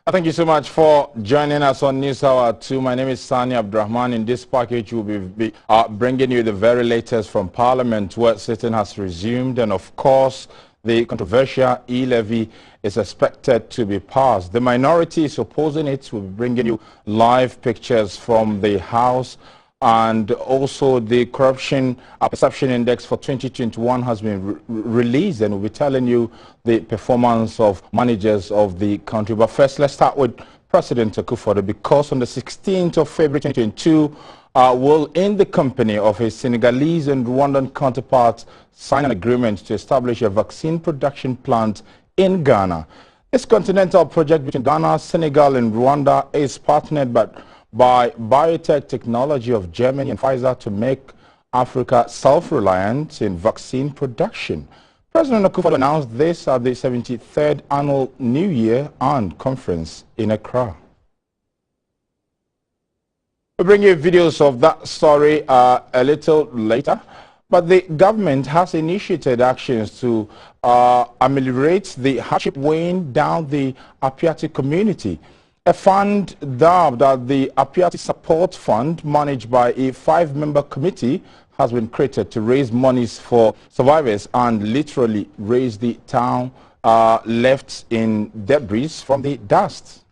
Thank you so much for joining us on News Hour 2. My name is Sani Abdurrahman. In this package, we'll be bringing you the very latest from Parliament, where sitting has resumed. And of course, the controversial E-Levy is expected to be passed. The minority is opposing it. We'll be bringing you live pictures from the House. And also the Corruption Perception Index for 2021 has been released, and we'll be telling you the performance of managers of the country. But first, let's start with President Akufo-Addo, because on the 16th of February 2022, will, in the company of his Senegalese and Rwandan counterparts, sign an agreement to establish a vaccine production plant in Ghana. This continental project between Ghana, Senegal, and Rwanda is partnered by biotech technology of Germany and Pfizer to make Africa self-reliant in vaccine production. President Akufo-Addo announced this at the 73rd Annual New Year and Conference in Accra. We'll bring you videos of that story a little later. But the government has initiated actions to ameliorate the hardship weighing down the Apiati community. A fund dubbed as the Apiati Support Fund, managed by a 5-member committee, has been created to raise monies for survivors and literally raise the town left in debris from the dust.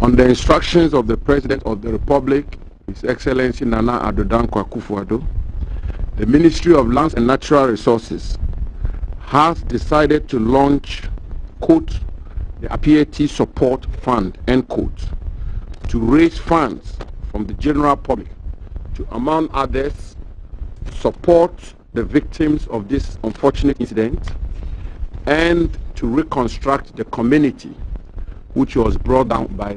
On the instructions of the President of the Republic, His Excellency Nana Addo Dankwa Akufo-Addo, the Ministry of Lands and Natural Resources has decided to launch, quote, the Apiati Support Fund, end quote, to raise funds from the general public to, among others, support the victims of this unfortunate incident and to reconstruct the community which was brought down by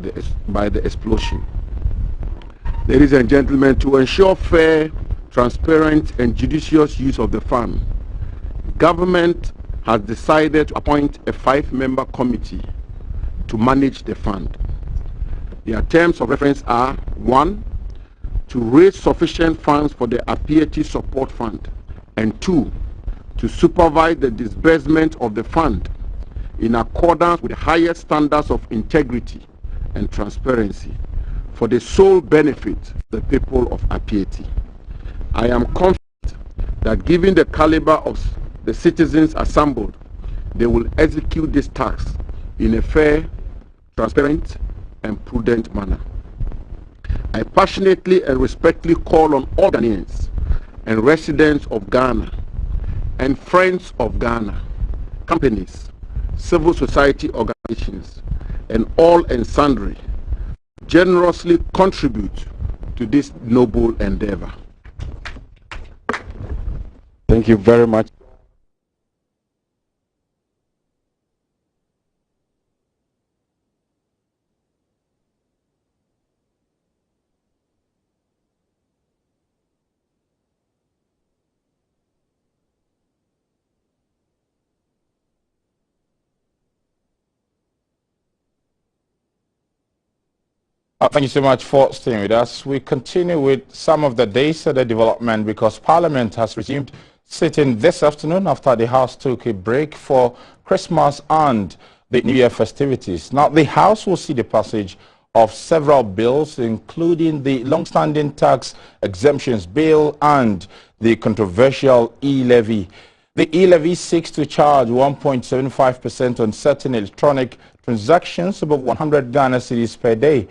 the explosion. Ladies and gentlemen, to ensure fair, transparent, and judicious use of the fund, government has decided to appoint a 5-member committee to manage the fund. Their terms of reference are: 1, to raise sufficient funds for the Apiati Support Fund, and 2, to supervise the disbursement of the fund in accordance with the highest standards of integrity and transparency for the sole benefit of the people of Apiati. I am confident that given the caliber of the citizens assembled, they will execute this task in a fair, transparent, and prudent manner. I passionately and respectfully call on all Ghanaians and residents of Ghana and friends of Ghana, companies, civil society organizations, and all and sundry generously contribute to this noble endeavor. Thank you very much. Thank you so much for staying with us. We continue with some of the days of the development, because Parliament has resumed sitting this afternoon after the House took a break for Christmas and the New Year festivities. Now, the House will see the passage of several bills, including the long-standing tax exemptions bill and the controversial E-Levy. The E-Levy seeks to charge 1.75% on certain electronic transactions above 100 Ghana cedis per day.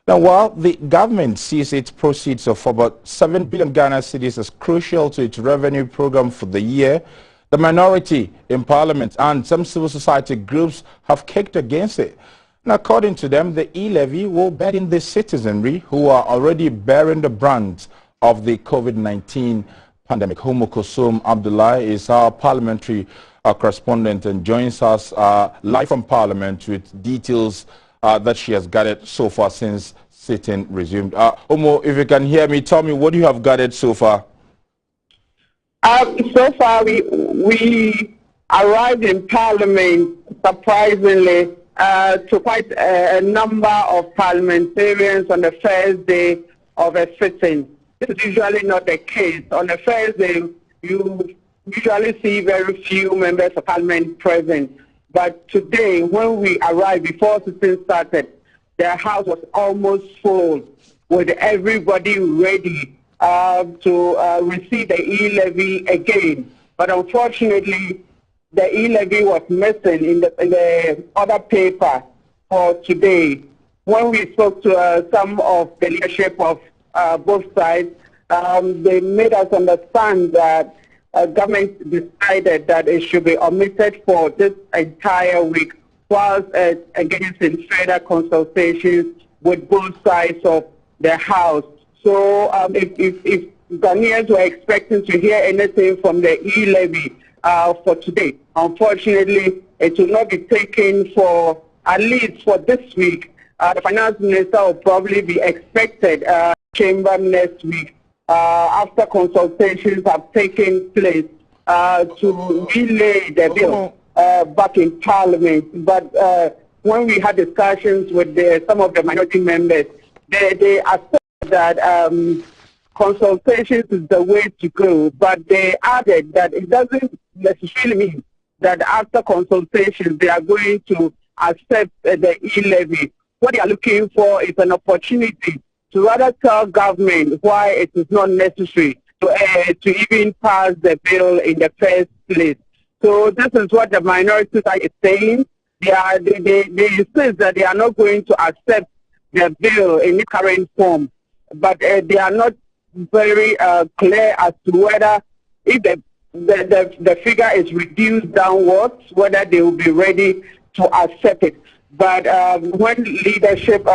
Now, while the government sees its proceeds of about 7 billion Ghana cedis as crucial to its revenue program for the year, the minority in Parliament and some civil society groups have kicked against it. Now, according to them, the E-Levy will burden the citizenry who are already bearing the brunt of the COVID-19 pandemic. Homo Kosum Abdullah is our parliamentary correspondent and joins us live from Parliament with details that she has gathered so far since sitting resumed. Omo, if you can hear me, tell me, what do you have gathered so far? So far, we arrived in Parliament, surprisingly, to quite a number of parliamentarians on the first day of a sitting. This is usually not the case. On the first day, you usually see very few members of Parliament present. But today, when we arrived, before sitting started, the house was almost full with everybody ready to receive the E-Levy again. But unfortunately, the E-Levy was missing in the other paper for today. When we spoke to some of the leadership of both sides, they made us understand that government decided that it should be omitted for this entire week, whilst engaging in further consultations with both sides of the House. So if Ghanaians were expecting to hear anything from the E-Levy for today, unfortunately, it will not be taken for, at least for this week. The finance minister will probably be expected chamber next week after consultations have taken place to relay the bill back in Parliament. But when we had discussions with some of the minority members, they accept that consultations is the way to go, but they added that it doesn't necessarily mean that after consultations they are going to accept the E-Levy. What they are looking for is an opportunity to rather tell government why it is not necessary to even pass the bill in the first place. So this is what the minority side is saying. They insist that they are not going to accept the bill in its current form, but they are not very clear as to whether if the figure is reduced downwards, whether they will be ready to accept it. But when leadership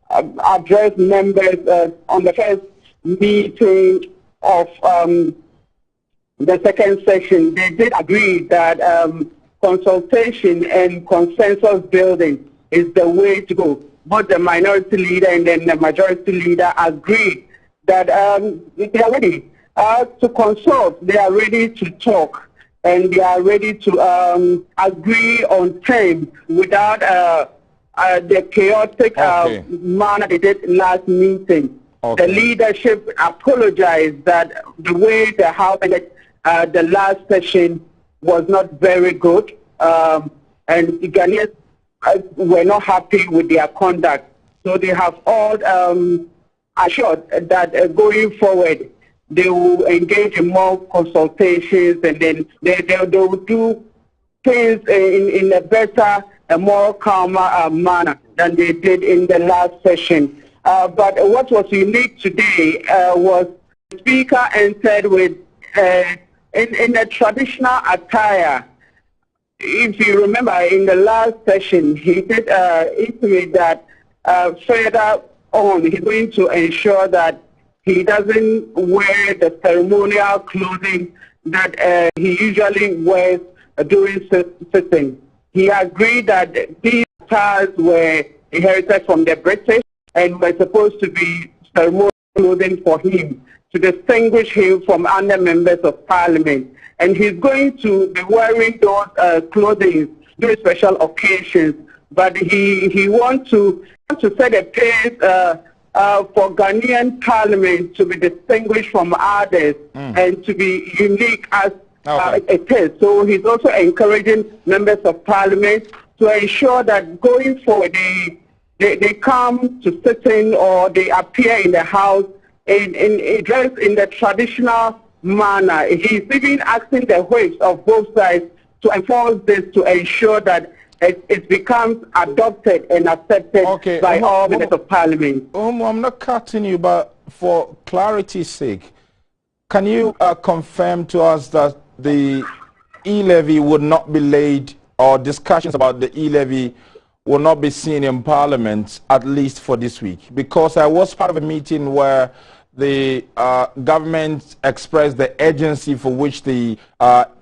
addressed members on the first meeting of the second session, they did agree that consultation and consensus building is the way to go. Both the minority leader and then the majority leader agreed that they are ready to consult, they are ready to talk, and they are ready to agree on terms without the chaotic manner they did last meeting. The leadership apologized that the way the House ended the last session was not very good, and the Ghanaians were not happy with their conduct. So they have all assured that going forward, they will engage in more consultations, and then they will do things in a better and more calmer manner than they did in the last session. But what was unique today was the speaker entered with in a traditional attire. If you remember, in the last session, he did intimate that further on, he's going to ensure that he doesn't wear the ceremonial clothing that he usually wears during sitting. He agreed that these attires were inherited from the British and were supposed to be ceremonial clothing for him to distinguish him from other members of Parliament. And he's going to be wearing those clothing during special occasions. But he wants to set a pace for Ghanaian Parliament to be distinguished from others and to be unique as it is. So he's also encouraging members of Parliament to ensure that going forward they come to sit in or they appear in the House dressed in the traditional manner. He's even asking the whips of both sides to enforce this to ensure that it becomes adopted and accepted by all members of Parliament. I'm not cutting you, but for clarity's sake, can you confirm to us that the E-Levy would not be laid, or discussions about the E-Levy will not be seen in Parliament, at least for this week? Because I was part of a meeting where the government expressed the urgency for which the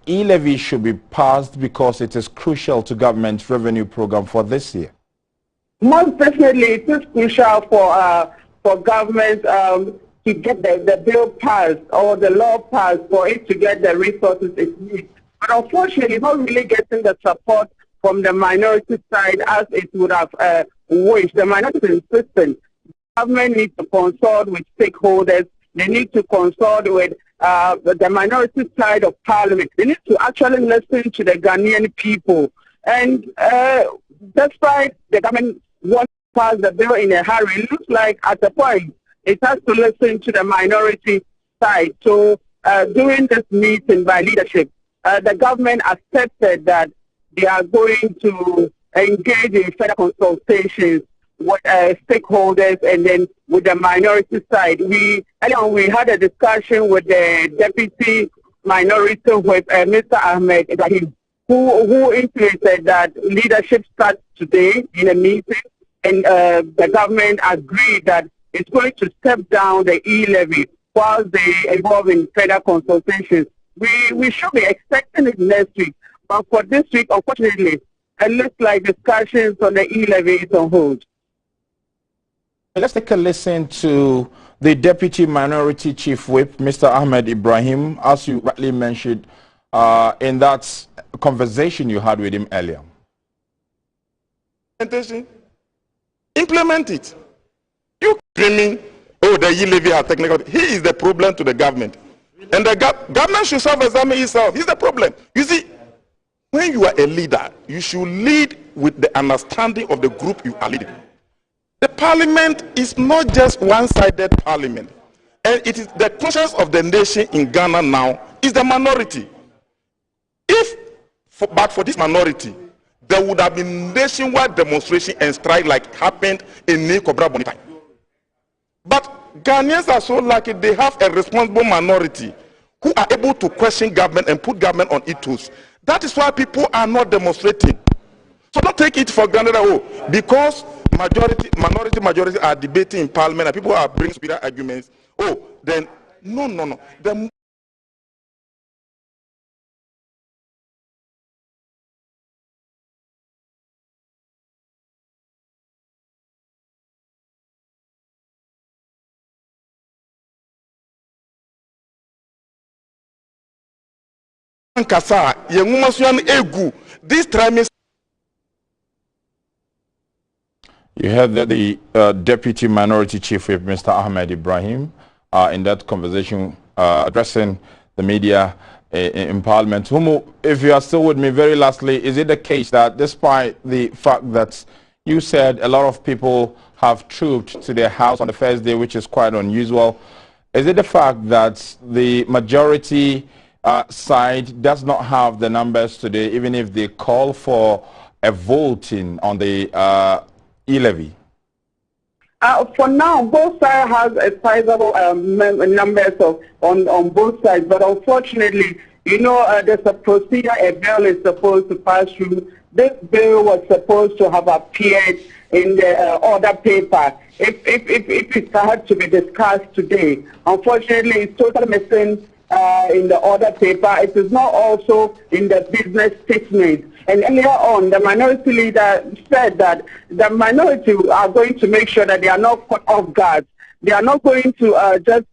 E-Levy should be passed because it is crucial to government's revenue program for this year. Most definitely, it is crucial for government to get the bill passed or the law passed for it to get the resources it needs. But unfortunately, it's not really getting the support from the minority side as it would have wished. The minority is insistent. Government needs to consult with stakeholders. They need to consult with the minority side of Parliament. They need to actually listen to the Ghanaian people And despite the government wants to pass the bill in a hurry, it looks like at a point it has to listen to the minority side. So during this meeting by leadership, the government accepted that they are going to engage in further consultations with stakeholders and then with the minority side. We had a discussion with the deputy minority whip, Mr. Ahmed Ibrahim, who indicated that leadership starts today in a meeting, and the government agreed that it's going to step down the E-Levy while they involve in further consultations. We should be expecting it next week, but for this week, unfortunately, it looks like discussions on the E-Levy is on hold. Let's take a listen to the Deputy Minority Chief Whip, Mr. Ahmed Ibrahim, as you rightly mentioned in that conversation you had with him earlier. Implement it. You claiming, oh, the E-Levy are technical. He is the problem to the government. And the government should self-examine itself. He's the problem. You see, when you are a leader, you should lead with the understanding of the group you are leading. The parliament is not just one-sided parliament. And it is the conscience of the nation in Ghana now is the minority. But for this minority, there would have been nationwide demonstration and strike like happened in Nikobra Bonita. But Ghanaians are so lucky they have a responsible minority who are able to question government and put government on its toes. That is why people are not demonstrating. So don't take it for granted that, oh, because minority are debating in parliament and people are bringing superior arguments, oh, then, no. The this trimester. You heard that the Deputy Minority Chief Whip, Mr. Ahmed Ibrahim, in that conversation addressing the media in Parliament. Humu, if you are still with me, very lastly, is it the case that despite the fact that you said a lot of people have trooped to their house on the first day, which is quite unusual, is it the fact that the majority side does not have the numbers today, even if they call for a voting on the E-Levy? For now, both sides have a sizable numbers on both sides, but unfortunately, there's a procedure a bill is supposed to pass through. This bill was supposed to have appeared in the order paper. If it had to be discussed today, unfortunately, it's totally missing in the order paper. It is not also in the business statement. And earlier on, the minority leader said that the minority are going to make sure that they are not caught off guard. They are not going to just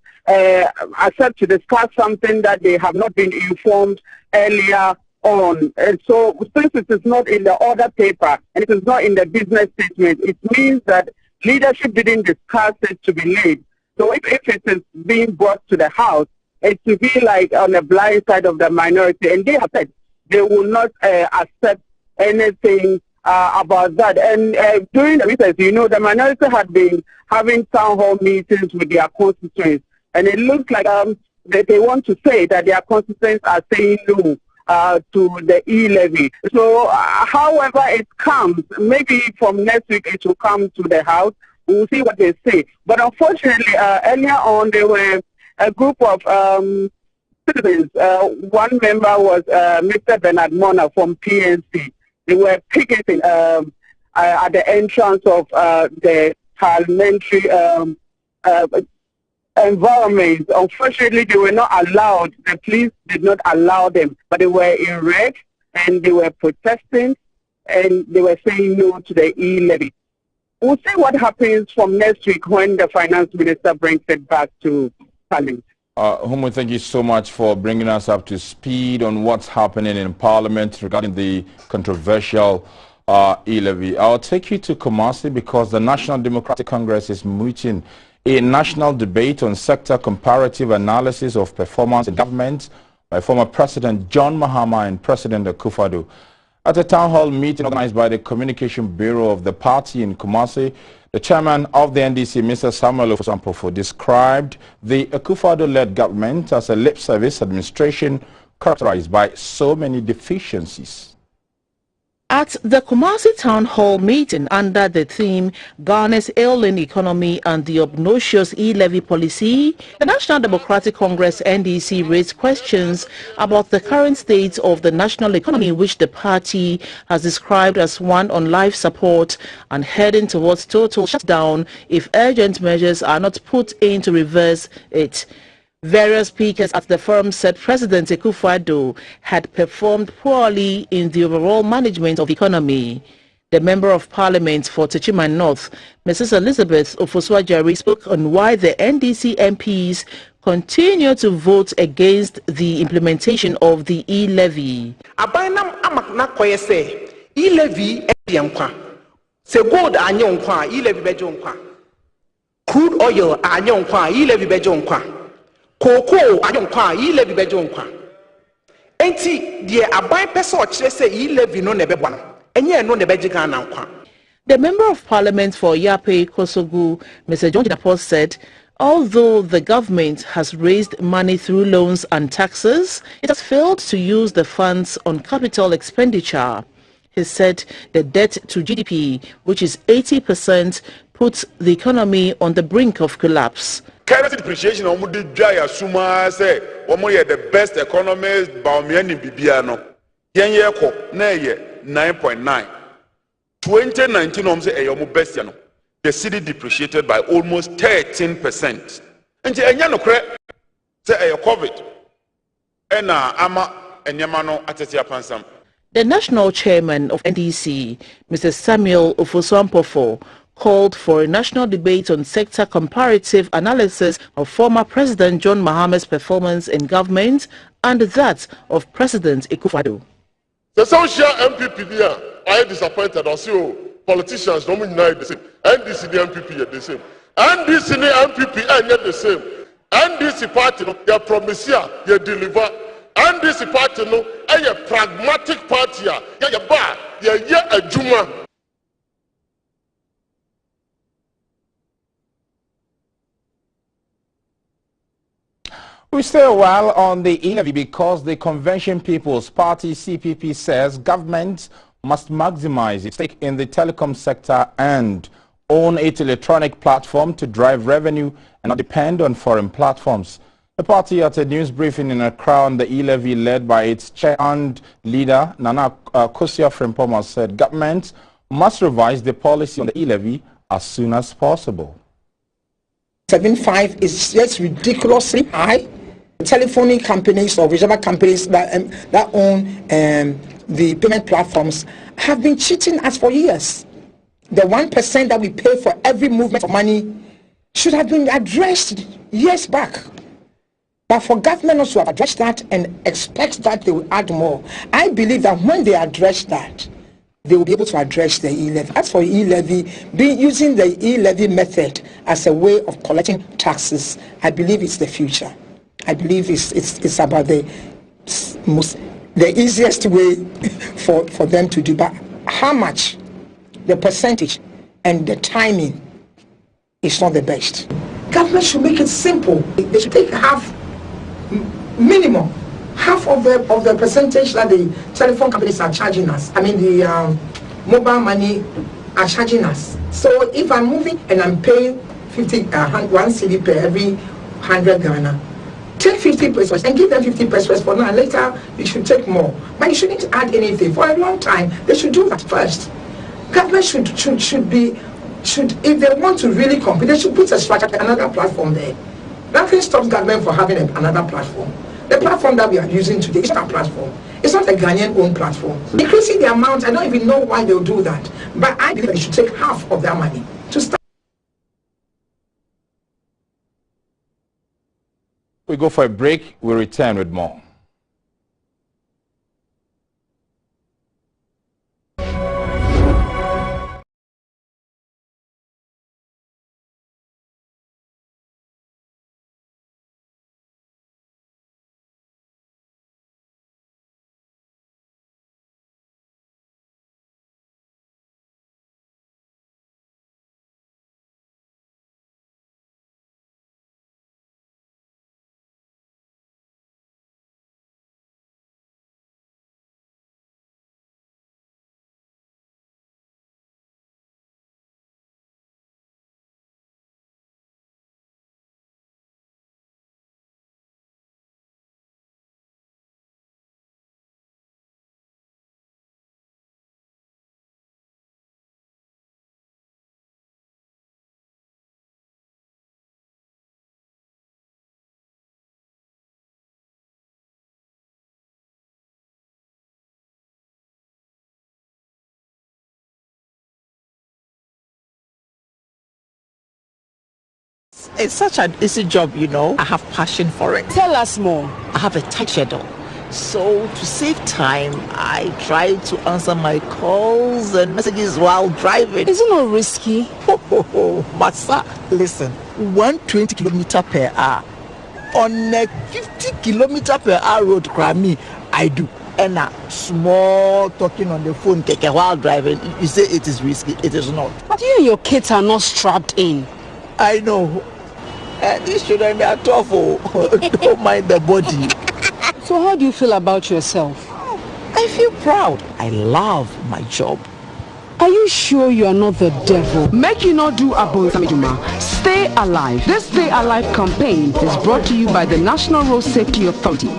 accept to discuss something that they have not been informed earlier on. And so since it is not in the order paper and it is not in the business statement, it means that leadership didn't discuss it to be late. So if it is being brought to the House, it will be like on the blind side of the minority. And they have said they will not accept anything about that. And during the recess, the minority had been having town hall meetings with their constituents. And it looks like that they want to say that their constituents are saying no to the E-Levy. So however it comes, maybe from next week it will come to the House. We'll see what they say. But unfortunately, earlier on, there were a group of citizens. One member was Mr. Bernard Mona from PNC. They were picketing at the entrance of the parliamentary environment. Unfortunately, they were not allowed. The police did not allow them, but they were in red and they were protesting and they were saying no to the E-Levy. We'll see what happens from next week when the finance minister brings it back to Parliament. Humu, thank you so much for bringing us up to speed on what's happening in Parliament regarding the controversial E-Levy. I'll take you to Kumasi because the National Democratic Congress is mooting a national debate on sector comparative analysis of performance in government by former President John Mahama and President Akufo-Addo. At a town hall meeting organized by the Communication Bureau of the party in Kumasi, the chairman of the NDC, Mr. Samuel Ofosu-Ampofo, described the Akufo-Addo-led government as a lip service administration characterized by so many deficiencies. At the Kumasi Town Hall meeting under the theme Ghana's Ailing Economy and the Obnoxious E-Levy Policy, the National Democratic Congress NDC raised questions about the current state of the national economy, which the party has described as one on life support and heading towards total shutdown if urgent measures are not put in to reverse it. Various speakers at the forum said President Akufo-Addo had performed poorly in the overall management of the economy. The Member of Parliament for Techiman North, Mrs. Elizabeth Ofosu-Ajari, spoke on why the NDC MPs continue to vote against the implementation of the E-Levy. E-Levy se gold anyonkwa E-Levy bejonkwa, crude oil anyonkwa E-Levy bejonkwa, cocoa anyonkwa E-Levy bejonkwa. Enti die aban pese o kire se E-Levy no nebebwa no enye no nebejiga na nkwa. The Member of Parliament for Yape Kosogu, Mr. John Dapos, said although the government has raised money through loans and taxes, it has failed to use the funds on capital expenditure. He said the debt to GDP, which is 80%, puts the economy on the brink of collapse. Currency depreciation, the best economies, Baumian Bibiano. Yenyeko, 9.9. 2019, the city depreciated by almost 13%. And say COVID. And ama and Yamano Atatia Pansam. The national chairman of NDC, Mr. Samuel Ofosu-Ampofo, called for a national debate on sector comparative analysis of former President John Mahama's performance in government and that of President Akufo-Addo. The social MPP are disappointed. Also, politicians don't unite the same. NDC the MPP are the same. NDC the MPP are not the same. NDC party they promise they deliver. NDC party no a pragmatic party ya ba ya adwuma. We stay a while on the E-Levy because the Convention People's Party CPP says government must maximize its stake in the telecom sector and own its electronic platform to drive revenue and not depend on foreign platforms. The party at a news briefing in Accra on the E-Levy led by its chair and leader Nana Akosua Frimpong said government must revise the policy on the E-Levy as soon as possible. 7.5 is just ridiculously high. Telephony companies or whichever companies that own the payment platforms have been cheating us for years. The 1% that we pay for every movement of money should have been addressed years back. But for government also to address that and expect that they will add more, I believe that when they address that, they will be able to address the E-Levy. As for E-Levy, using the E-Levy method as a way of collecting taxes, I believe it's the future. I believe it's about the easiest way for them to do. But how much, the percentage, and the timing is not the best. Government should make it simple. They should take minimum half of the percentage that the telephone companies are charging us. I mean the mobile money are charging us. So if I'm moving and I'm paying 1 cedi per every 100 Ghana, take 50 pesos and give them 50 pesos for now. Later you should take more, but you shouldn't add anything for a long time. They should do that first. Government should if they want to really compete, they should put a structure, another platform there. Nothing stops government from having another platform. The platform that we are using today is not a platform. It's not a Ghanaian-owned platform. Increasing the amount, I don't even know why they'll do that. But I believe they should take half of their money to start. We go for a break. We return with more. It's such an easy job, you know. I have passion for it. Tell us more. I have a tight schedule. So to save time, I try to answer my calls and messages while driving. Is it not risky? But sir, listen, 120 kilometers per hour on a 50 kilometers per hour road, Grammy, I do. And small talking on the phone while driving, you say it is risky. It is not. But you and your kids are not strapped in. I know. These children, they are tough. Don't mind the body. So how do you feel about yourself? I feel proud. I love my job. Are you sure you are not the devil? Make you not do Abosamejuma. Stay alive. This Stay Alive campaign is brought to you by the National Road Safety Authority.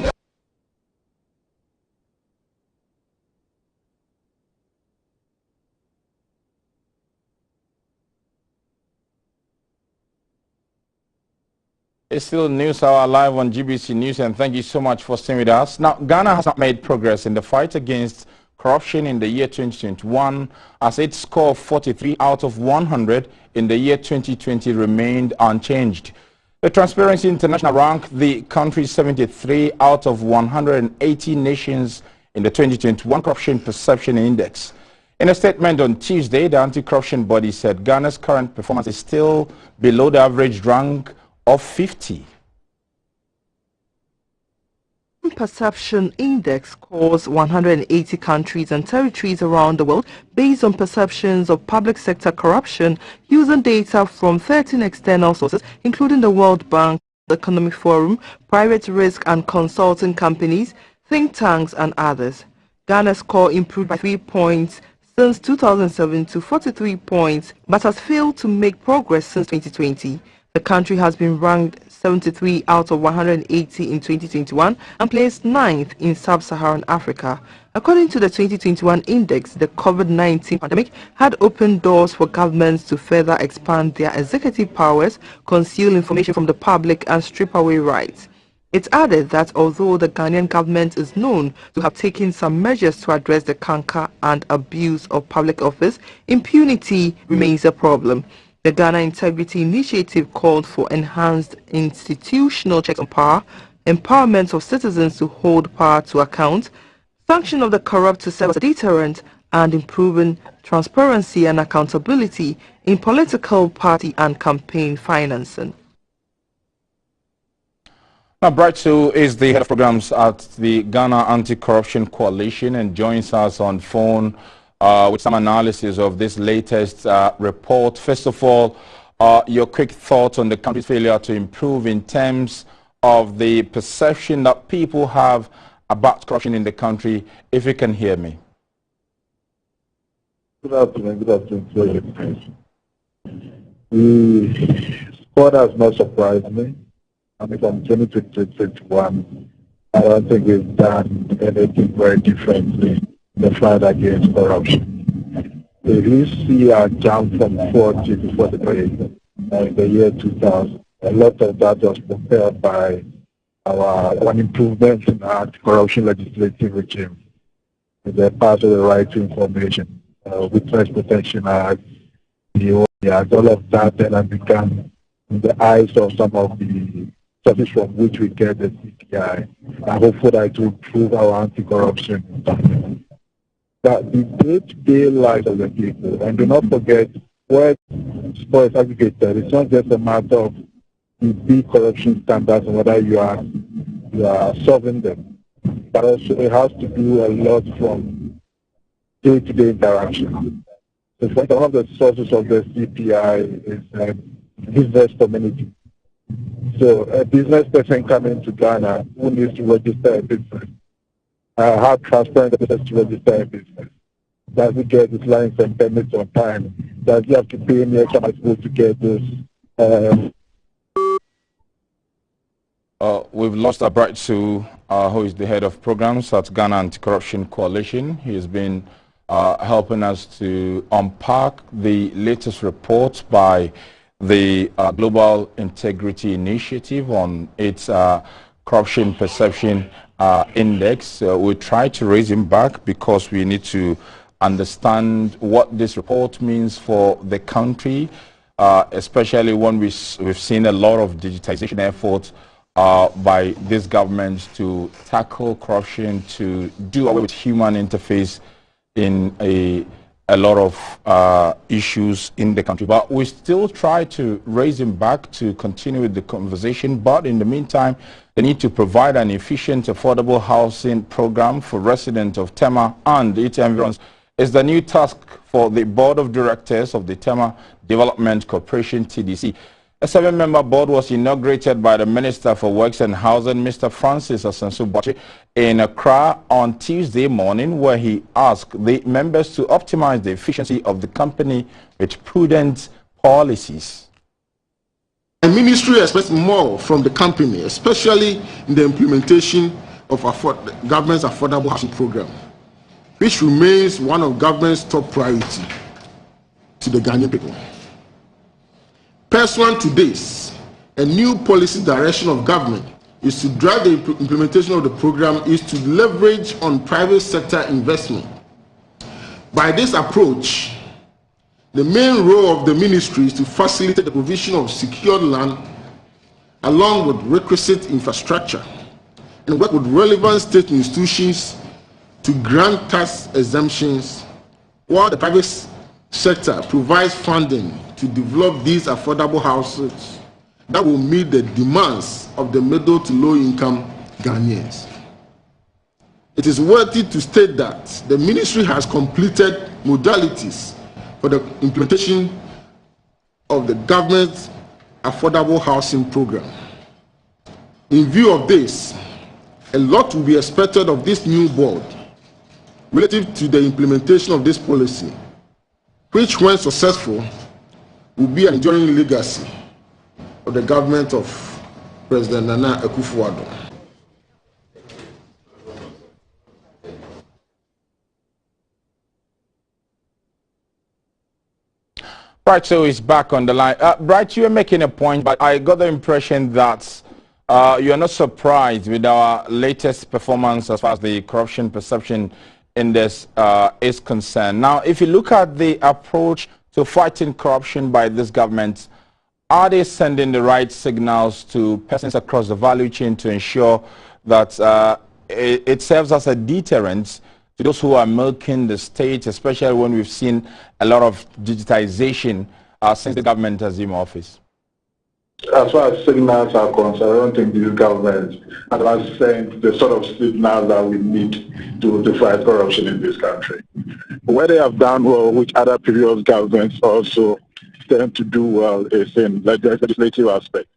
It's still News Hour live on GBC News, and thank you so much for staying with us. Now, Ghana has not made progress in the fight against corruption in the year 2021, as its score of 43 out of 100 in the year 2020 remained unchanged. The Transparency International ranked the country 73 out of 180 nations in the 2021 Corruption Perception Index. In a statement on Tuesday, the anti-corruption body said Ghana's current performance is still below the average rank of 50. Perception Index scores 180 countries and territories around the world based on perceptions of public sector corruption using data from 13 external sources, including the World Bank, the Economic Forum, private risk and consulting companies, think tanks and others. Ghana's score improved by 3 points since 2007 to 43 points, but has failed to make progress since 2020. The country has been ranked 73 out of 180 in 2021 and placed 9th in sub-Saharan Africa. According to the 2021 index, the COVID-19 pandemic had opened doors for governments to further expand their executive powers, conceal information from the public and strip away rights. It added that although the Ghanaian government is known to have taken some measures to address the canker and abuse of public office, impunity remains a problem. The Ghana Integrity Initiative called for enhanced institutional checks on power, empowerment of citizens to hold power to account, sanction of the corrupt to serve as a deterrent, and improving transparency and accountability in political party and campaign financing. Now, Brightsu is the head of programs at the Ghana Anti-Corruption Coalition and joins us on phone with some analysis of this latest report. First of all, your quick thoughts on the country's failure to improve in terms of the perception that people have about corruption in the country, if you can hear me. Good afternoon. Good afternoon. The score has not surprised me. I mean, from 2020 to 2021, I don't think we've done anything very differently the fight against corruption. If you see our jump from 40 to 43 in the year 2000, a lot of that was propelled by our improvement in our corruption legislative regime. The part of the right to information, Witness Protection Act, the Act, all of that then have become in the eyes of some of the sources from which we get the CPI. I hope for that to improve our anti-corruption. That the day-to-day lives of the people, and do not forget where score is aggregated. It's not just a matter of the big corruption standards and whether you are solving them, but also it has to do a lot from day-to-day interaction. So one of the sources of the CPI is business community. So a business person coming to Ghana who needs to register a business, how transparent the business to register a business. Does he get his license and permits on time? Does he have to pay any extra money to get this? We've lost Brightsu, who is the head of programs at Ghana Anti-Corruption Coalition. He has been helping us to unpack the latest report by the Global Integrity Initiative on its Corruption Perception Index. We try to raise him back because we need to understand what this report means for the country, especially when we've seen a lot of digitization efforts by this government to tackle corruption, to do away with human interface in a lot of issues in the country. But we still try to raise him back to continue with the conversation. But in the meantime, they need to provide an efficient, affordable housing program for residents of Tema and its environs. Is the new task for the Board of Directors of the Tema Development Corporation, TDC. A 7-member board was inaugurated by the Minister for Works and Housing, Mr. Francis Asensu-Botchi, in Accra on Tuesday morning, where he asked the members to optimize the efficiency of the company with prudent policies. The ministry expects more from the company, especially in the implementation of government's affordable housing program, which remains one of government's top priority to the Ghanaian people. Pursuant to this, a new policy direction of government is to drive the implementation of the program is to leverage on private sector investment. By this approach, the main role of the ministry is to facilitate the provision of secured land along with requisite infrastructure and work with relevant state institutions to grant tax exemptions, while the private sector provides funding to develop these affordable houses that will meet the demands of the middle to low income Ghanaians. It is worthy to state that the ministry has completed modalities for the implementation of the government's affordable housing program. In view of this, a lot will be expected of this new board relative to the implementation of this policy, which, when successful, will be an enduring legacy of the government of President Nana Akufo-Addo. Right, so he's back on the line. Bright, you were making a point, but I got the impression that you are not surprised with our latest performance as far as the corruption perception index is concerned. Now, if you look at the approach to fighting corruption by this government, are they sending the right signals to persons across the value chain to ensure that it serves as a deterrent to those who are milking the state, especially when we've seen a lot of digitization since the government has been in office? As far as signals are concerned, I don't think this government has sent the sort of signals that we need to fight corruption in this country. Where they have done well, which other previous governments also tend to do well, is in the legislative aspect.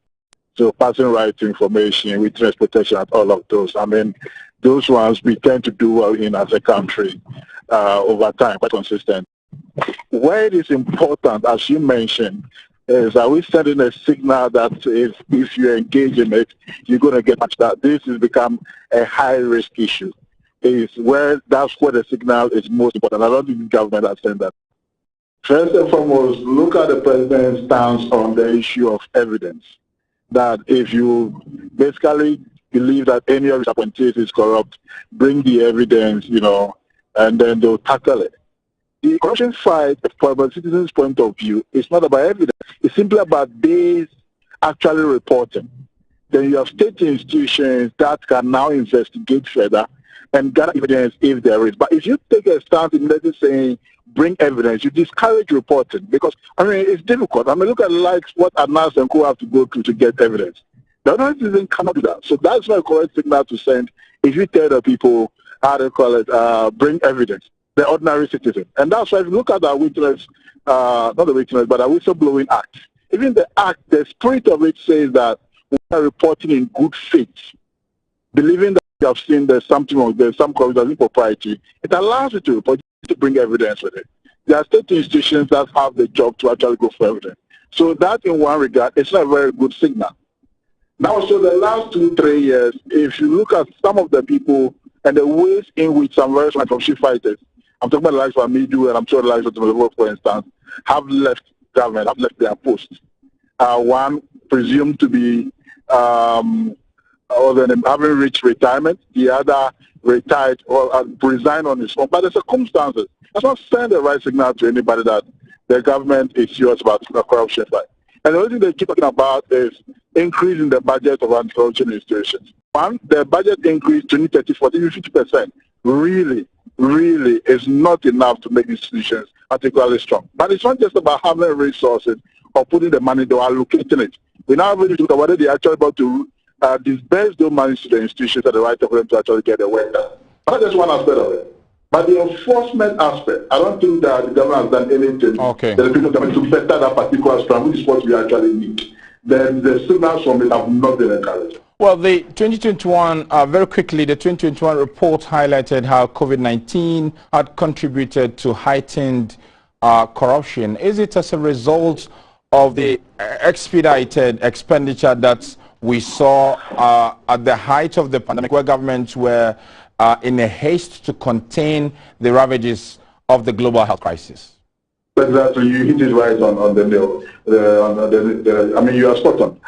So passing right to information, witness protection, and all of those. I mean, those ones we tend to do well in as a country over time, quite consistent. Where it is important, as you mentioned, is are we sending a signal that if you engage in it, you're going to get much that this has become a high-risk issue. That's where the signal is most important. I don't think the government has sent that. First and foremost, look at the president's stance on the issue of evidence. That if you basically believe that any of his appointees is corrupt, bring the evidence, and then they'll tackle it. The corruption fight, from a citizen's point of view, is not about evidence. It's simply about this actually reporting. Then you have state institutions that can now investigate further and gather evidence if there is. But if you take a stance in let's say bring evidence, you discourage reporting because, it's difficult. Look at what Anas and Co have to go through to get evidence. The other citizen cannot do that. So that's not a correct signal to send if you tell the people, bring evidence. The ordinary citizen. And that's why if you look at our witness, not the witness, but our whistleblowing act. Even the act, the spirit of it says that we are reporting in good faith, believing that you have seen there's some corruption, there's impropriety. It allows you to report, to bring evidence with it. There are state institutions that have the job to actually go for evidence. So that in one regard, it's not a very good signal. Now, so the last 2-3 years, if you look at some of the people and the ways in which some very smart corruption fighters, I'm talking about the likes of Amidu and I'm sure the likes of the for instance, have left government, have left their posts. One presumed to be having reached retirement, the other retired or resigned on his own. But the circumstances, that's not send the right signal to anybody that the government is serious about the corruption side. And the only thing they keep talking about is increasing the budget of anti-corruption institutions. One, the budget increase 20, 30, 40, 50% really is not enough to make institutions particularly strong. But it's not just about having resources or putting the money, they are allocating it. We now really look at whether they are actually about to disburse those money to the institutions at the right time for them to actually get their work done. That's just one aspect of it. But the enforcement aspect, I don't think that the government has done anything that the people government to better that particular strand, which is what we actually need. The signals from it have not been encouraged. Well, the 2021, very quickly, the 2021 report highlighted how COVID-19 had contributed to heightened corruption. Is it as a result of the expedited expenditure that we saw at the height of the pandemic, where governments were in a haste to contain the ravages of the global health crisis? Exactly, you hit it right on the nail. I mean, you are spot on.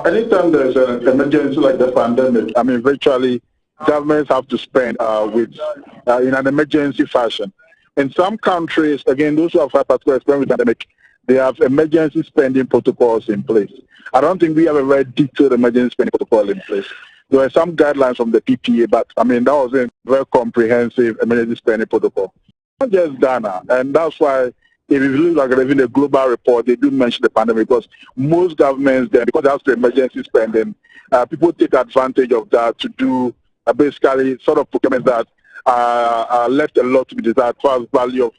Anytime there's an emergency like the pandemic, I mean, virtually governments have to spend in an emergency fashion. In some countries, again, those who have had particular experience with the pandemic, they have emergency spending protocols in place. I don't think we have a very detailed emergency spending protocol in place. There were some guidelines from the PPA, but I mean, that was a very comprehensive emergency spending protocol. Not just Ghana, and that's why if you look like even the global report, they do mention the pandemic because most governments then, because that's the emergency spending, people take advantage of that to do basically sort of procurement that are left a lot to be desired as far as value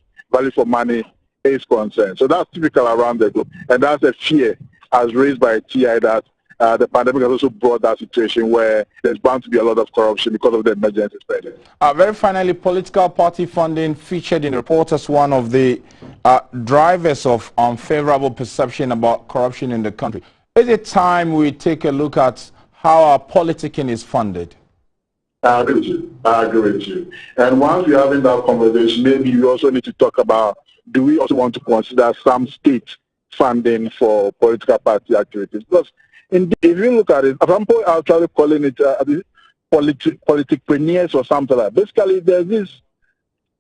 for money is concerned. So that's typical around the globe, and that's a fear as raised by TI that the pandemic has also brought that situation where there's bound to be a lot of corruption because of the emergency spending. Very finally, political party funding featured in the report as one of the drivers of unfavorable perception about corruption in the country. Is it time we take a look at how our politicking is funded? I agree with you. And once we're having that conversation, maybe we also need to talk about, do we also want to consider some state funding for political party activities? Because indeed, if you look at it, some people are actually calling it politicpreneurs or something like that. Basically, there's this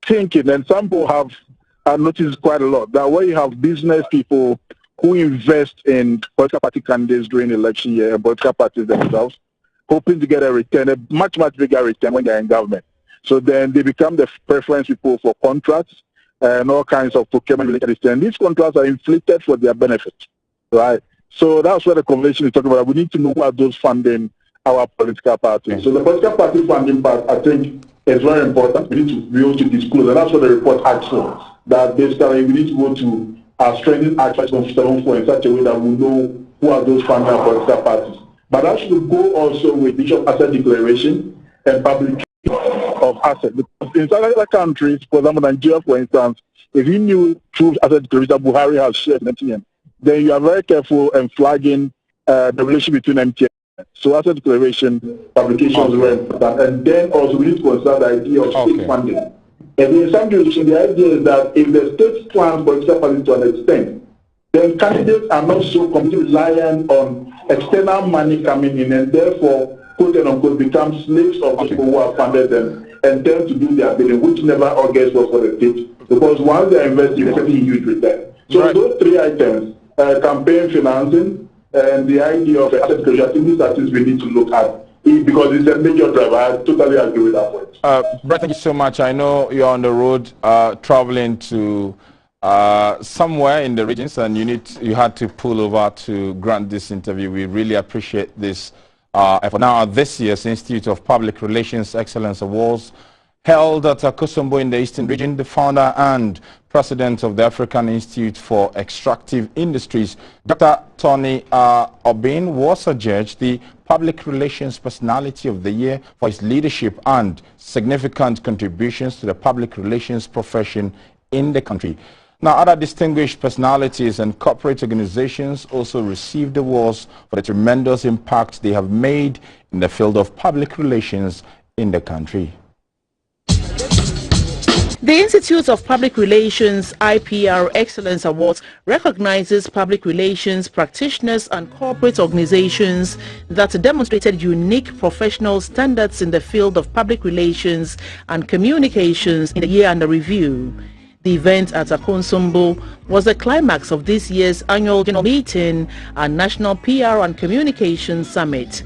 thinking, and some people have noticed quite a lot, that where you have business people who invest in political party candidates during the election year and political parties themselves, hoping to get a return, a much bigger return when they're in government. So then they become the preference people for contracts and all kinds of procurement-related things. And these contracts are inflated for their benefit, right? So that's where the convention is talking about. We need to know who are those funding our political parties. So the political party funding part, I think, is very important. We need to be able to disclose, and that's what the report asks for. That basically we need to go to our strengthening Act 574 in such a way that we know who are those funding our political parties. But that should go also with issue of asset declaration and publication of assets. Because in some other countries, for example, Nigeria, for instance, if you knew through asset declaration that Buhari has shared in MTN, then you are very careful in flagging the relation between MTN. So asset declaration, publications were important. And then also we need to consider the idea of state funding. And in some jurisdictions, the idea is that if the state plans political parties to an extent, then candidates are not so completely reliant on external money coming in, and therefore, quote and unquote, become slaves of people who are funded them and tend to do their bidding, which never augurs well for the state, because once they are investing, they're getting a huge return. So those three items, campaign financing and the idea of asset declaration, these are things we need to look at because it's a major driver. I totally agree with that point. Brett, thank you so much. I know you're on the road traveling to somewhere in the regions, and you had to pull over to grant this interview. We really appreciate this effort. Now, this year's Institute of Public Relations Excellence Awards held at Akosombo in the Eastern Region, the founder and president of the African Institute for Extractive Industries, Dr. Tony Obin, was adjudged the Public Relations Personality of the Year for his leadership and significant contributions to the public relations profession in the country. Now, other distinguished personalities and corporate organizations also received awards for the tremendous impact they have made in the field of public relations in the country. The Institute of Public Relations IPR Excellence Awards recognizes public relations practitioners and corporate organizations that demonstrated unique professional standards in the field of public relations and communications in the year under review. The event at Akonsombo was the climax of this year's annual general meeting and National PR and Communications Summit.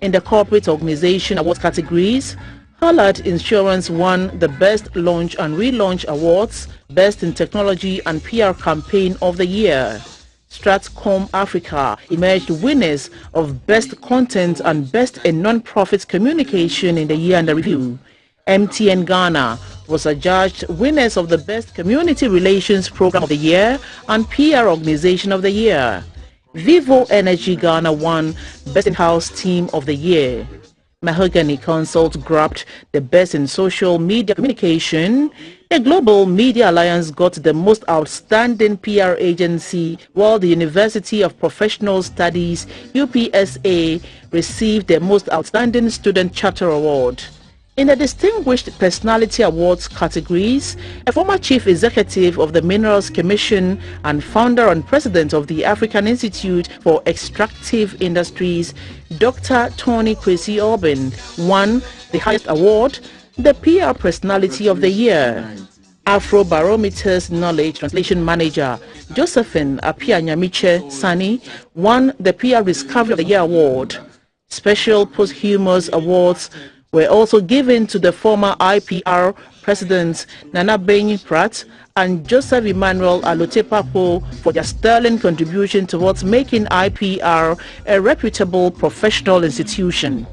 In the corporate organization awards categories, Hallard Insurance won the Best Launch and Relaunch Awards, Best in Technology and PR Campaign of the Year. Stratcom Africa emerged winners of Best Content and Best in Non-Profit Communication in the year under review. MTN Ghana was adjudged winners of the Best Community Relations Program of the Year and PR Organization of the Year. Vivo Energy Ghana won Best In-House Team of the Year. Mahogany Consult grabbed the Best in Social Media Communication. The Global Media Alliance got the Most Outstanding PR Agency, while the University of Professional Studies, UPSA, received the Most Outstanding Student Charter Award. In the Distinguished Personality Awards categories, a former Chief Executive of the Minerals Commission and founder and president of the African Institute for Extractive Industries, Dr. Tony Kwesi Orbin, won the highest award, the PR Personality of the Year. Afrobarometer's Knowledge Translation Manager, Josephine Apia-Nyamiche Sani, won the PR Discovery of the Year Award. Special posthumous awards were also given to the former IPR presidents Nana Benyi Pratt and Joseph Emmanuel Alotepapo for their sterling contribution towards making IPR a reputable professional institution.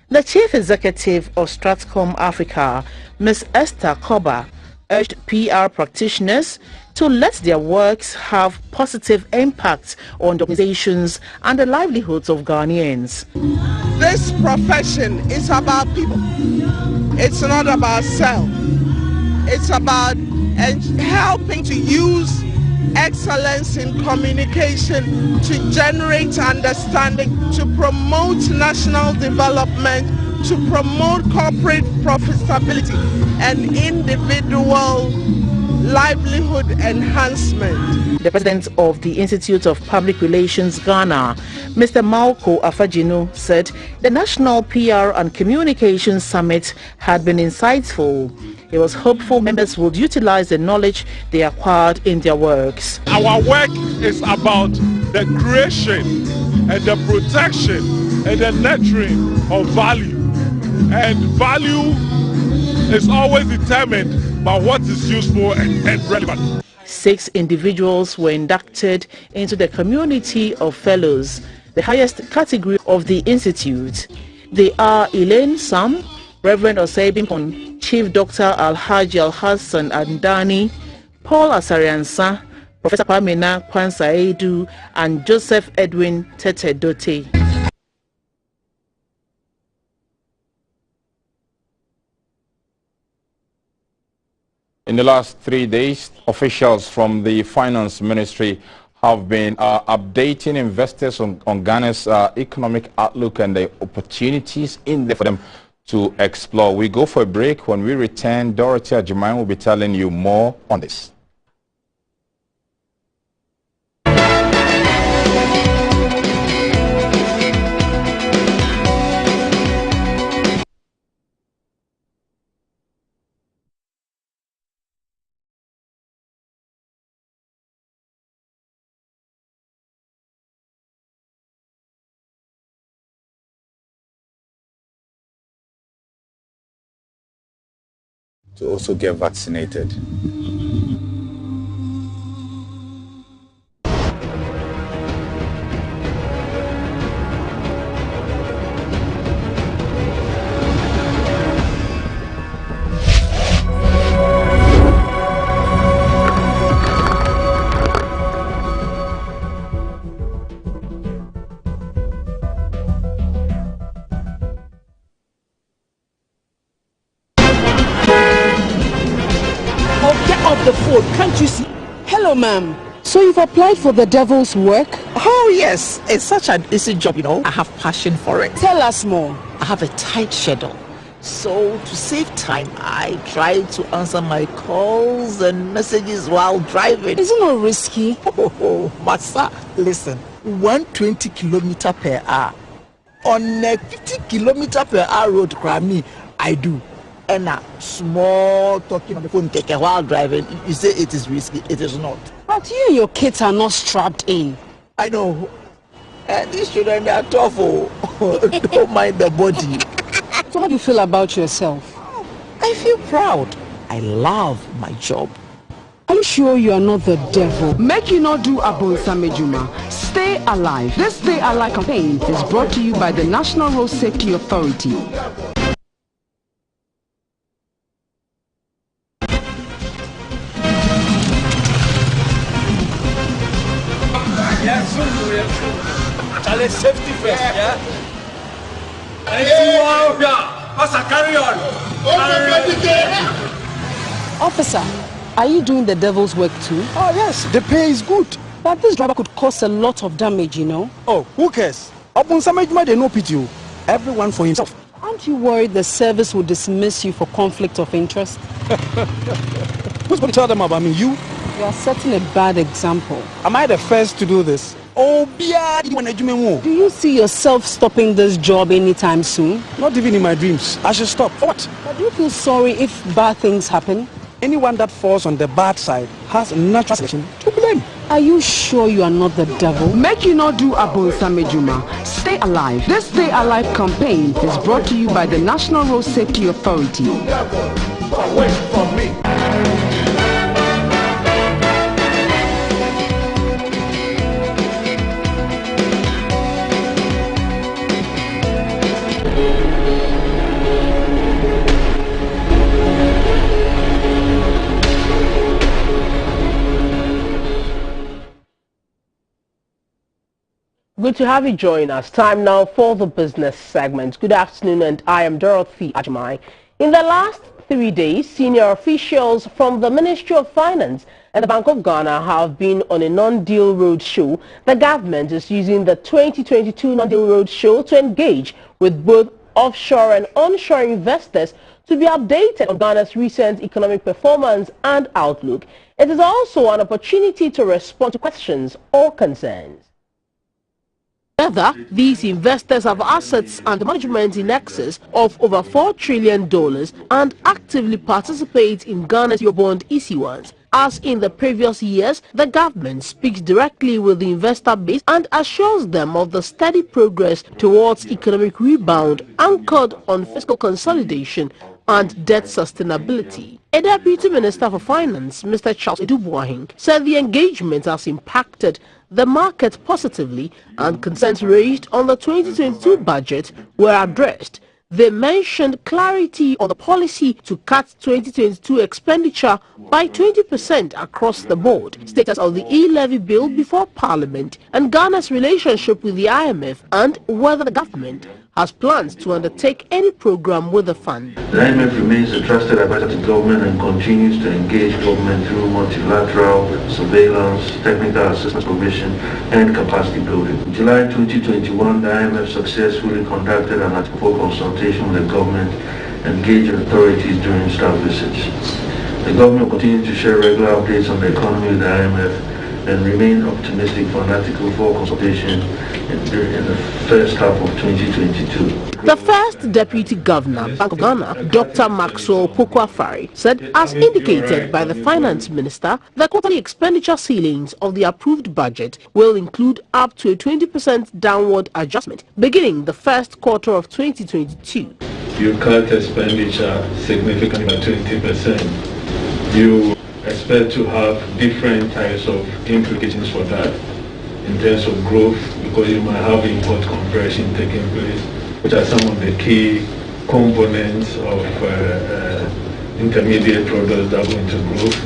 The Chief Executive of Stratcom Africa, Ms. Esther Koba, urged PR practitioners to let their works have positive impact on the organizations and the livelihoods of Ghanaians. This profession is about people. It's not about self. It's about helping to use excellence in communication to generate understanding, to promote national development, to promote corporate profitability and individual livelihood enhancement. The president of the Institute of Public Relations Ghana, Mr. Malco Afajinu, said the National PR and Communications Summit had been insightful. He was hopeful members would utilize the knowledge they acquired in their works. Our work is about the creation and the protection and the nurturing of value. And value is always determined by what is useful and relevant. 6 individuals were inducted into the Community of Fellows, the highest category of the Institute. They are Elaine Sam, Reverend Osei Bimpon, Chief Dr. Alhaji Alhassan Andani, Paul Asariansa, Professor Pamina Kwansa-Edu, and Joseph Edwin Tete Dote. In the last 3 days, officials from the Finance Ministry have been updating investors on Ghana's economic outlook and the opportunities in there for them to explore. We go for a break. When we return, Dorothy Ajiman will be telling you more on this. To also get vaccinated. The phone, can't you see? Hello, ma'am. So you've applied for the devil's work? Oh, yes. It's such an easy job, you know. I have passion for it. Tell us more. I have a tight schedule. So to save time, I try to answer my calls and messages while driving. Isn't it risky? Oh, but sir, listen. 120 kilometer per hour on a 50 kilometer per hour road, Grammy, I do. and a small talking on the phone take a while driving. You say it is risky. It is not. But you and your kids are not strapped in. I know. These children, they are tough. Don't mind the body. So how do you feel about yourself? I feel proud. I love my job. Are you sure you are not the devil? Make you not do Abonsamejuma. Stay alive. This Stay Alive campaign is brought to you by the National Road Safety Authority. Yes, safety first, yeah? Carry on. Officer, are you doing the devil's work too? Oh yes, the pay is good. But this driver could cause a lot of damage, you know. Oh, who cares? Upon some age, they no pity you. Everyone for himself. Aren't you worried the service will dismiss you for conflict of interest? Who's going to tell them about me? You? You are setting a bad example. Am I the first to do this? Oh, do you see yourself stopping this job anytime soon? Not even in my dreams. I should stop. For what? But do you feel sorry if bad things happen? Anyone that falls on the bad side has natural selection to blame. Are you sure you are not the devil? Make you not do Abonsamejuma. Stay alive. This Stay Alive campaign is brought to you by the National Road Safety Authority. Wait for me. Good to have you join us. Time now for the business segment. Good afternoon, and I am Dorothy Ajimai. In the last 3 days, senior officials from the Ministry of Finance and the Bank of Ghana have been on a non-deal roadshow. The government is using the 2022 non-deal roadshow to engage with both offshore and onshore investors to be updated on Ghana's recent economic performance and outlook. It is also an opportunity to respond to questions or concerns. Together, these investors have assets under management in excess of over $4 trillion and actively participate in Ghana's Eurobond issuance. As in the previous years, the government speaks directly with the investor base and assures them of the steady progress towards economic rebound anchored on fiscal consolidation and debt sustainability. A Deputy Minister for Finance, Mr. Charles Edubuahin, said the engagement has impacted the market positively and concerns raised on the 2022 budget were addressed. They mentioned clarity on the policy to cut 2022 expenditure by 20% across the board, status of the E-Levy bill before Parliament, and Ghana's relationship with the IMF, and whether the government has plans to undertake any program with the fund. The IMF remains a trusted advisor to government and continues to engage government through multilateral surveillance, technical assistance provision, and capacity building. In July 2021, the IMF successfully conducted an Article 4 consultation with the government and engaged authorities during staff visits. The government will continue to share regular updates on the economy with the IMF and remain optimistic for an Article 4 consultation in the first half of 2022. The first Deputy Governor, Bank of Ghana, Dr. Maxwell Pokwafari, said, as indicated by the Finance Minister, the quarterly expenditure ceilings of the approved budget will include up to a 20% downward adjustment beginning the first quarter of 2022. You cut expenditure significantly by 20%. You expect to have different types of implications for that in terms of growth, because you might have import compression taking place, which are some of the key components of intermediate products that go into growth.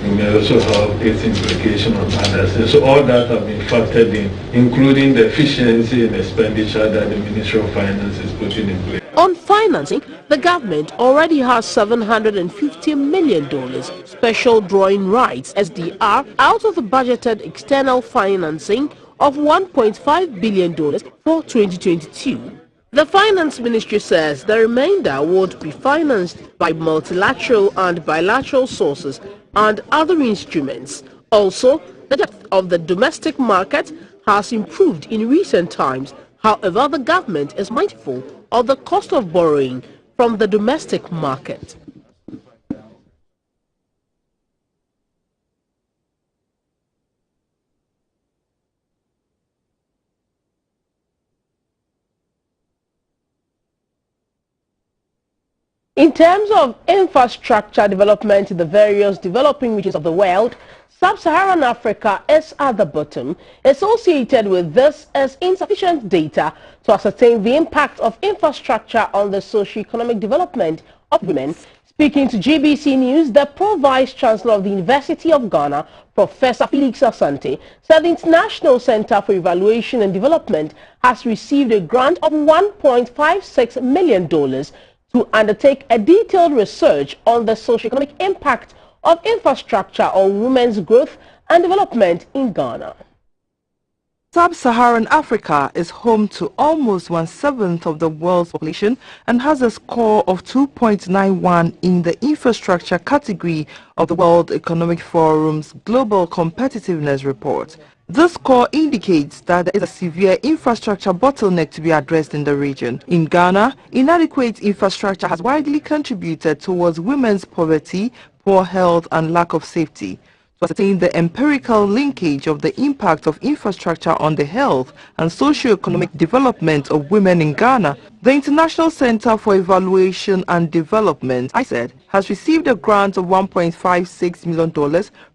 You may also have its implication on others. So all that have been factored in, including the efficiency and expenditure that the Ministry of Finance is putting in place. On financing, the government already has $750 million special drawing rights (SDR) out of the budgeted external financing of $1.5 billion for 2022. The Finance Ministry says the remainder would be financed by multilateral and bilateral sources and other instruments. Also, the depth of the domestic market has improved in recent times. However, the government is mindful of the cost of borrowing from the domestic market. In terms of infrastructure development in the various developing regions of the world, Sub-Saharan Africa is at the bottom. Associated with this is insufficient data to ascertain the impact of infrastructure on the socio-economic development of women. Speaking to GBC News, the Pro-Vice Chancellor of the University of Ghana, Professor Felix Asante, said the International Center for Evaluation and Development has received a grant of $1.56 million to undertake a detailed research on the socio-economic impact of infrastructure on women's growth and development in Ghana. Sub-Saharan Africa is home to almost 1/7 of the world's population and has a score of 2.91 in the infrastructure category of the World Economic Forum's Global Competitiveness Report. This score indicates that there is a severe infrastructure bottleneck to be addressed in the region. In Ghana, inadequate infrastructure has widely contributed towards women's poverty, poor health and lack of safety. To ascertain the empirical linkage of the impact of infrastructure on the health and socio-economic development of women in Ghana, the International Center for Evaluation and Development, ICED, has received a grant of $1.56 million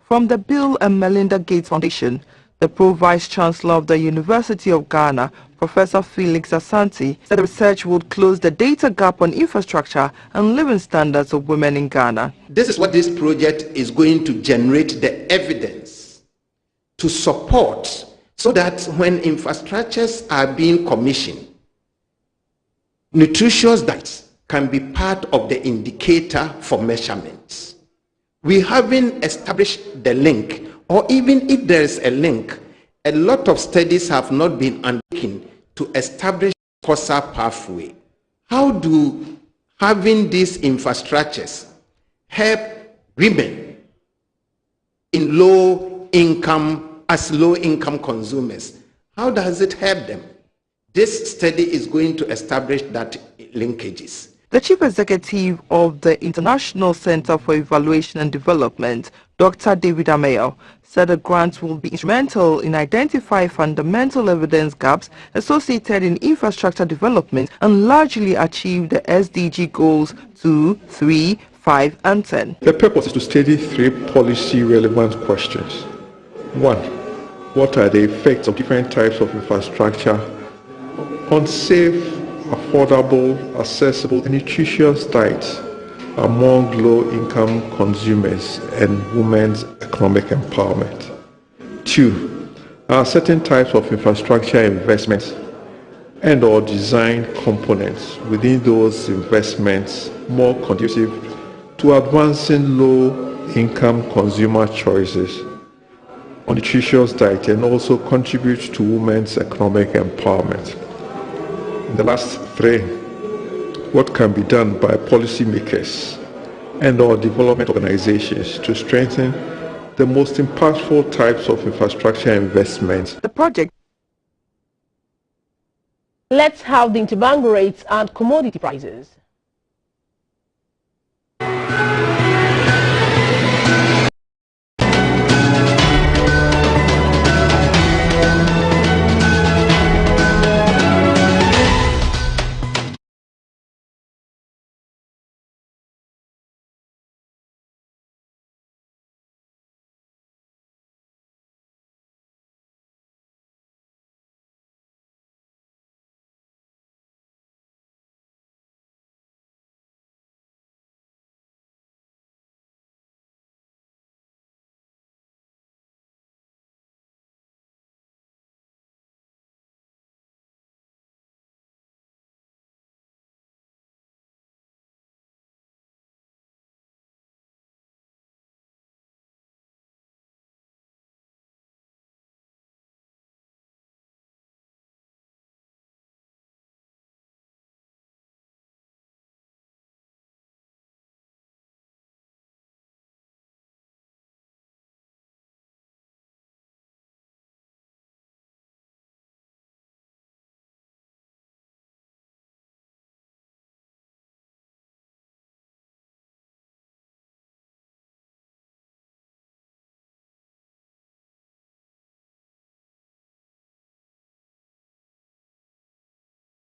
from the Bill and Melinda Gates Foundation. The Pro-Vice Chancellor of the University of Ghana, Professor Felix Asante, said the research would close the data gap on infrastructure and living standards of women in Ghana. This is what this project is going to generate, the evidence to support, so that when infrastructures are being commissioned, nutritious diets can be part of the indicator for measurements. We haven't established the link, or even if there is a link, a lot of studies have not been undertaken to establish a causal pathway. How do having these infrastructures help women in low-income consumers? How does it help them? This study is going to establish that linkages. The Chief Executive of the International Center for Evaluation and Development, Dr. David Amayo, said the grant will be instrumental in identifying fundamental evidence gaps associated in infrastructure development and largely achieve the SDG goals 2, 3, 5 and 10. The purpose is to study 3 policy-relevant questions. 1. What are the effects of different types of infrastructure on safe, affordable, accessible, and nutritious diets among low-income consumers and women's economic empowerment? 2. Are certain types of infrastructure investments and or design components within those investments more conducive to advancing low-income consumer choices on nutritious diet and also contribute to women's economic empowerment? The last 3, what can be done by policymakers and or development organizations to strengthen the most impactful types of infrastructure investments? The project. Let's have the interbank rates and commodity prices.